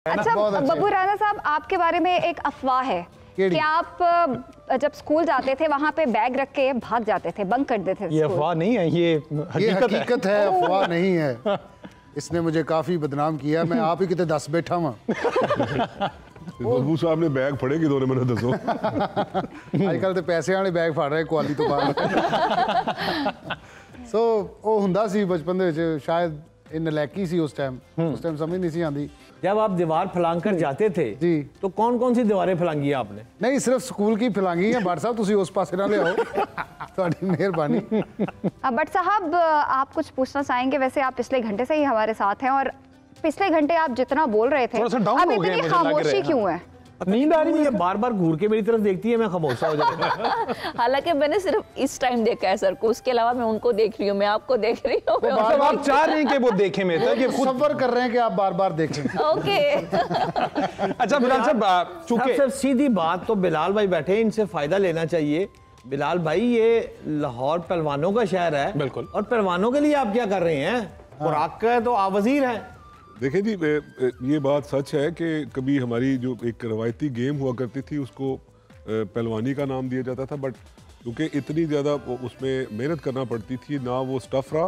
अच्छा बब्बू राना साहब, आपके बारे में एक अफवाह है कि आप जब स्कूल जाते थे वहाँ पे बैग रख के भाग जाते थे, बंक कर देते थे। ये अफवाह नहीं है, ये हकीकत है, अफवाह नहीं है। इसने मुझे काफी बदनाम किया, मैं आप ही कितने 10 बैठा हुआ। बब्बू साहब ने बैग फड़े कि दोनों मैंने दसो आजकल तो पैसे वाले बैग फड़ रहे क्वालिटी तो बाहर। सो वो हुंदा सी बचपन दे विच, शायद इन नलैकी सी उस टाइम समझ नहीं सी आंदी। जब आप दीवार फलांग कर जाते थे जी, तो कौन कौन सी दीवारें फलांगी आपने? नहीं, सिर्फ स्कूल की फलांगी है। बट साहब तुसी उस पासे ना ले आओ, थोड़ी मेहरबानी। बट साहब आप कुछ पूछना चाहेंगे? वैसे आप पिछले घंटे से ही हमारे साथ हैं और पिछले घंटे आप जितना बोल रहे थे अब इतनी खामोशी क्यों है? नींद आ रही है, बार बार घूर के मेरी तरफ देखती है, मैं खामोश हो जाता हूं। हालांकि मैंने सिर्फ इस टाइम देखा है सर को, उसके अलावा मैं उनको देख रही हूं, मैं आपको देख रही हूं। मतलब आप चाह रहे हैं कि वो देखें, मैं तो ये खुद सफर कर रहे हैं कि आप बार बार देखें। ओके। अच्छा बिलाल साहब, चूंकि सबसे सीधी बात तो बिलाल भाई बैठे, इनसे फायदा लेना चाहिए। बिलाल भाई, ये लाहौर पहलवानों का शहर है, बिल्कुल, और पहलवानों के लिए आप क्या कर रहे हैं? खुराक का है तो आप वजीर हैं। देखिए जी, ये बात सच है कि कभी हमारी जो एक रवायती गेम हुआ करती थी उसको पहलवानी का नाम दिया जाता था, बट क्योंकि इतनी ज़्यादा उसमें मेहनत करना पड़ती थी, ना वो स्टफ रहा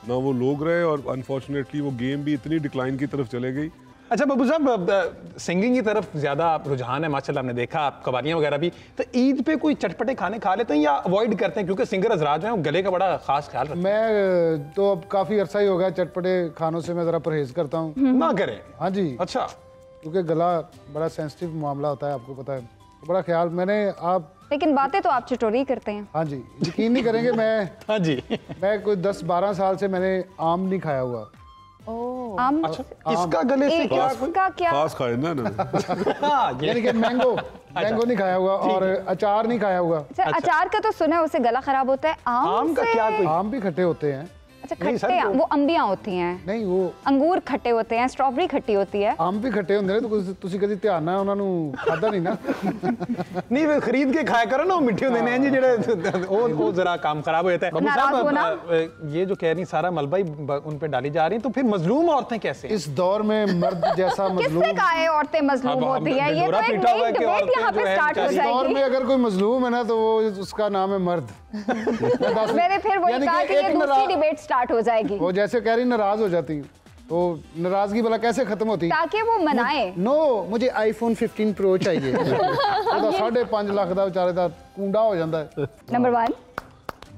ना वो लोग रहे, और अनफॉर्चुनेटली वो गेम भी इतनी डिक्लाइन की तरफ चले गई। अच्छा बब्बू साहब, सिंगिंग की तरफ ज्यादा रुझान है माशाल्लाह, हमने देखा आप कवालियां वगैरह भी, तो ईद पे कोई चटपटे खाने खा लेते हैं या अवॉइड करते हैं? क्योंकि सिंगर हजरात जो हैं गले का बड़ा खास ख्याल रखते हैं। मैं तो अब काफी अरसा ही हो गया चटपटे खानों से मैं जरा परहेज करता हूँ। ना करें? हाँ जी। अच्छा, क्योंकि गला बड़ा सेंसिटिव मामला होता है, आपको पता है, तो बड़ा ख्याल मैंने आप। लेकिन बातें तो आप चटोरी करते हैं। हाँ जी, यकीन नहीं करेंगे, हाँ जी, मैं कोई 10-12 साल से मैंने आम नहीं खाया हुआ। आम? अच्छा, इसका गले से क्या खास खाए ना यानी कि मैंगो नहीं खाया हुआ और अचार नहीं खाया हुआ। अच्छा, अचार का तो सुना है उससे गला खराब होता है। आम का क्या? कोई आम भी खट्टे होते हैं। अच्छा, खट्टे वो अंबियां होती हैं। नहीं, वो अंगूर खट्टे होते हैं, स्ट्रॉबेरी खट्टी होती है। आम भी खट्टे होंगे तो तुसी कभी ध्यान ना उन्होंने खादा नहीं ना। नहीं, वे खरीद के खाया करो ना, वो मिठे होते हैं जी, जेड़े वो जरा काम खराब हो जाता है। बब्बू साहब, ये जो कह रही सारा मलबा ही उन पे डाली जा रही है, तो फिर मजलूम औरतें कैसे? इस दौर में मर्द जैसा मजलूम किसने कहा है औरतें मजलूम होती हैं? ये तो एक नई डिबेट यहाँ पे स्टार्ट हो इस दौर में जाएगी। अगर कोई मजलूम है ना तो वो उसका नाम है मर्द। मैंने फिर वही कहा कि ये दूसरी डिबेट स्टार्ट हो जाएगी। वो जैसे कह रही नाराज हो जाती, तो नाराजगी भला कैसे खत्म होती? ताकि वो मनाए। नो, मुझे iPhone 15 Pro चाहिए। 5.5 लाख का बेचारे का कुंडा हो जाता है। नंबर 1,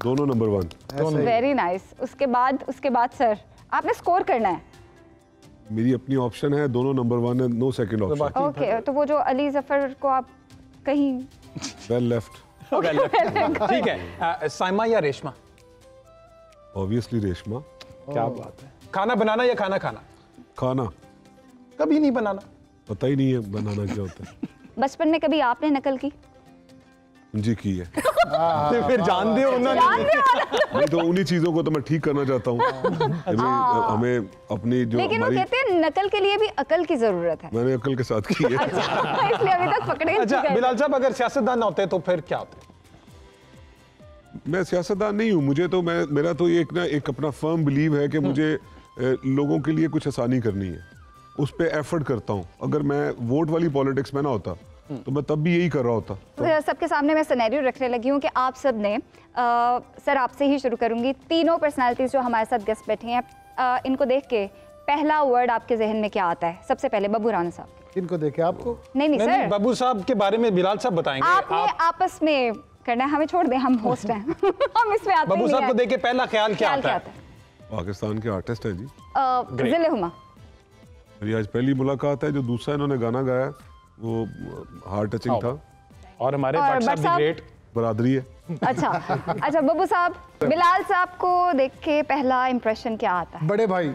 दोनों नंबर 1। Very nice. उसके बाद सर आपने स्कोर करना है। मेरी अपनी ऑप्शन है, दोनों नंबर 1 है, नो सेकंड ऑप्शन। ओके, तो वो जो अली जफर को आप कहीं वेल लेफ्ट। ठीक है, साइमा या रेशमा? ऑब्वियसली रेशमा। क्या बात है। खाना बनाना या खाना खाना? खाना। कभी नहीं बनाना? पता ही नहीं है बनाना क्या होता है। बचपन में कभी आपने नकल की? जी की है। तो फिर जानते हो ना? नहीं तो उन्हीं चीजों को तो मैं ठीक करना चाहता हूँ। हमें अपनी जो, लेकिन वो कहते हैं नकल के लिए भी अकल की जरूरत है। मैंने अकल के साथ की है। इसलिए अभी तक पकड़े। अच्छा बिलाल साहब, अगर सियासतदान होते तो फिर क्या होता? मैं सियासतदान नहीं हूँ, मुझे तो मेरा तो ये एक अपना फर्म बिलीव है कि मुझे लोगों के लिए कुछ आसानी करनी है, उस पर एफर्ट करता हूँ। अगर मैं वोट वाली पॉलिटिक्स में ना होता तो मैं तब भी यही कर रहा होता। सबके सामने मैं सिनेरियो रखने लगी हूँ कि आप सब ने सर आपसे ही शुरू करूंगी। तीनों पर्सनालिटीज जो हमारे साथ गेस्ट बैठे हैं, इनको देख के पहला वर्ड आपके जहन में क्या आता है? सबसे पहले बब्बू राना साहब। इनको देखे आपको? नहीं सर, बब्बू साहब के बारे में बिलाल साहब बताएंगे। आपने आपस में करना है, हमें छोड़ दें, हम होस्ट हैं। हम इसमें आते बब्बू साहब को देख के पहला ख्याल क्या आता है? पाकिस्तान के आर्टिस्ट है जी, जिले हुमा। मेरी आज पहली मुलाकात है। जो दूसरा इन्होंने गाना गाया वो हार्ट टचिंग था। और हमारे भट्ट साहब दी ग्रेट बरादरी है। अच्छा बब्बू साहब, बिलाल साहब को देख के पहला इंप्रेशन क्या आता है? बड़े भाई।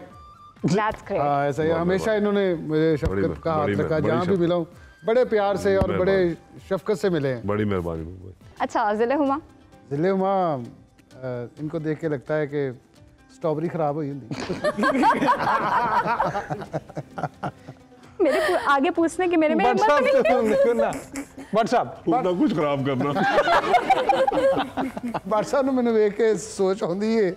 That's great. ऐसा ही हमेशा इन्होंने मुझे शफकत का हाथ रखा, जहाँ भी मिला हूँ बड़े प्यार से और बड़े शफकत से मिले हैं। बड़ी मेहरबानी। अच्छा, जिले हुमा इनको देख के लगता है कि स्ट्रॉबेरी खराब हुई होंगी। मेरे आगे पूछने की मेरे में हिम्मत नहीं। व्हाट्सएप कुछ खराब करना। भट्ट साहब ने मैंने देख के सोच आती है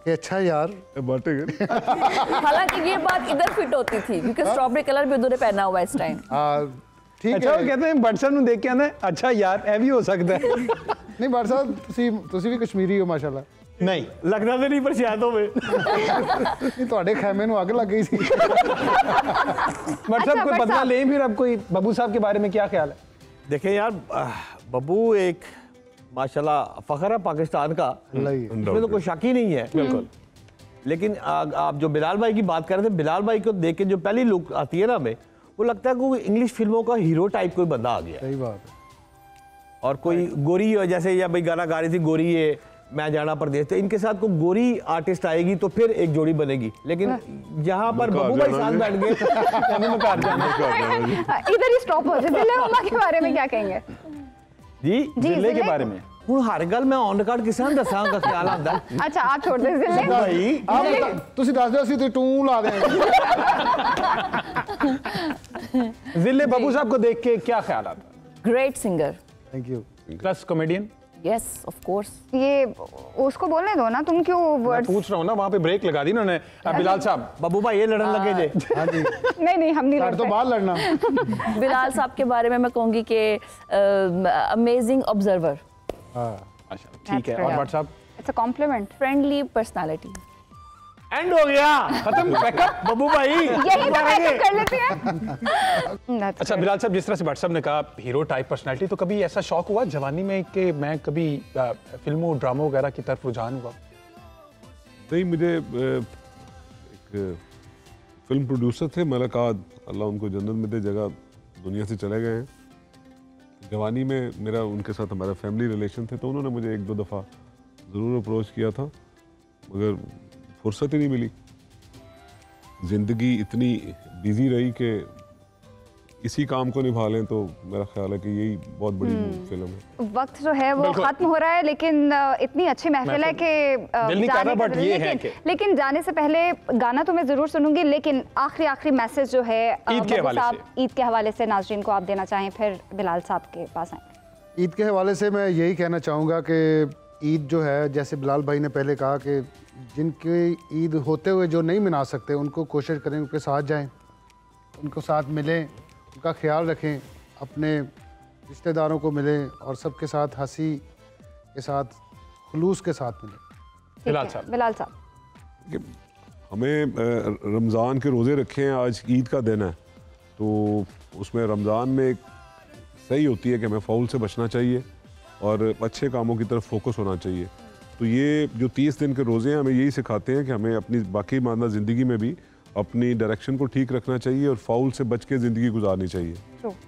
कि अच्छा यार बांटेंगे। हालांकि ये बात इधर फिट होती थी क्योंकि स्ट्रॉबेरी कलर भी उन्होंने पहना हुआ है इस टाइम। ठीक अच्छा वो है। कहते हैं बटसन ਨੂੰ ਦੇਖ ਕੇ ਆਂਦਾ अच्छा यार ਇਹ ਵੀ ਹੋ ਸਕਦਾ ਹੈ। नहीं भाट साहब ਤੁਸੀਂ ਵੀ ਕਸ਼ਮੀਰੀ ਹੋ ਮਾਸ਼ਾਅੱਲਾ। नहीं लगना तो नहीं पर शायद होवे। नहीं ਤੁਹਾਡੇ ਖੈਮੇ ਨੂੰ ਅੱਗ ਲੱਗ ਗਈ ਸੀ। बट साहब कोई बदला लें फिर अब कोई बब्बू साहब के बारे में क्या ख्याल है? देखें यार बब्बू एक माशाल्लाह फख्र है पाकिस्तान का, इसमें तो कोई शक ही नहीं है। बिल्कुल। लेकिन आप जो बिलाल भाई की बात कर रहे थे, बिलाल भाई को देख के जो पहली लुक आती है ना हमें, वो लगता है कोई इंग्लिश फिल्मों का हीरो टाइप कोई बंदा आ गया। सही बात है। और कोई गोरी जैसे या भाई गाना गा रही थी गोरी है मैं जाना परदेश, तो इनके साथ कोई गोरी आर्टिस्ट आएगी तो फिर एक जोड़ी बनेगी। लेकिन जहां पर बब्बू भाई साथ बैठ गए इधर ही स्टॉप हो जाए। दिल्ली उमा के बारे में क्या कहेंगे? जी जिले के बारे में ਹੁਣ ਹਰ ਗੱਲ ਮੈਂ ਔਨ ਰਿਕਾਰਡ ਕਿਸੇ ਨੂੰ ਦੱਸਾਂਗਾ ਖਿਆਲ ਆਉਂਦਾ। अच्छा आप छोड़ दे जिले। ਭਾਈ ਆਪ ਤੁਸੀਂ ਦੱਸ ਦਿਓ ਅਸੀਂ ਤੇ ਟੂ ਲਾ ਦੇਵਾਂਗੇ। जिले बब्बू साहब को देख के क्या ख्याल आता है? Great singer. Thank you. Plus comedian. Yes of course. ये उसको बोलने दो ना, तुम क्यों मैं वर्ड्स? पूछ रहा हूँ ना, वहाँ पे ब्रेक लगा दी उन्होंने। बिलाल साहब ਬੱਬੂ ਭਾਈ ਇਹ ਲੜਨ ਲੱਗੇ ਜੇ। हाँ जी नहीं हम नहीं साढ़े तो लड़ते। बाहर लड़ना। बिलाल साहब के बारे में मैं कहूँगी कि अमेजिंग ऑब्जर्वर, हाँ अच्छा ठीक है। और बट साहब it's a compliment. Friendly personality. And हो गया खत्म पैकअप। बब्बू भाई यही तो बैकअप कर लेते हैं। अच्छा बिलाल साहब, जिस तरह से भट्ट साहब ने कहा हीरो टाइप पर्सनालिटी, तो कभी ऐसा शौक हुआ जवानी में कि मैं कभी फिल्मों ड्रामों वगैरह की तरफ रुझान हुआ? नहीं, मुझे एक फिल्म प्रोड्यूसर थे मलकाद, अल्लाह उनको जन्नत में दे, जगह दुनिया से चले गए हैं। जवानी में मेरा उनके साथ हमारा फैमिली रिलेशन थे, तो उन्होंने मुझे एक दो दफ़ा ज़रूर अप्रोच किया था, मगर फुर्सत ही नहीं मिली। ज़िंदगी इतनी बिजी रही कि इसी काम को निभा लें, तो मेरा ख्याल है कि यही बहुत बड़ी फिल्म है। वक्त जो है वो खत्म हो रहा है, लेकिन इतनी अच्छी महफिल है कि दिल नहीं कर रहा, बट ये है कि लेकिन जाने से पहले गाना तो मैं जरूर सुनूंगी, लेकिन आखिरी मैसेज जो है ईद के हवाले से, ईद के हवाले से नाज़रीन को आप देना चाहें, फिर बिलाल साहब के पास आए। ईद के हवाले से मैं यही कहना चाहूँगा कि ईद जो है, जैसे बिलाल भाई ने पहले कहा कि जिनकी ईद होते हुए जो नहीं मना सकते, उनको कोशिश करें उनके साथ जाएं, उनको साथ मिलें, उनका ख्याल रखें, अपने रिश्तेदारों को मिलें और सबके साथ हंसी के साथ खुलूस के साथ मिलें। बिलाल साहब कि हमें रमज़ान के रोज़े रखे हैं, आज ईद का दिन है, तो उसमें रमज़ान में एक सही होती है कि हमें फ़ाउल से बचना चाहिए और अच्छे कामों की तरफ फोकस होना चाहिए। तो ये जो 30 दिन के रोज़े हैं हमें यही सिखाते हैं कि हमें अपनी बाकी मानना ज़िंदगी में भी अपनी डायरेक्शन को ठीक रखना चाहिए और फाउल से बच के ज़िंदगी गुजारनी चाहिए।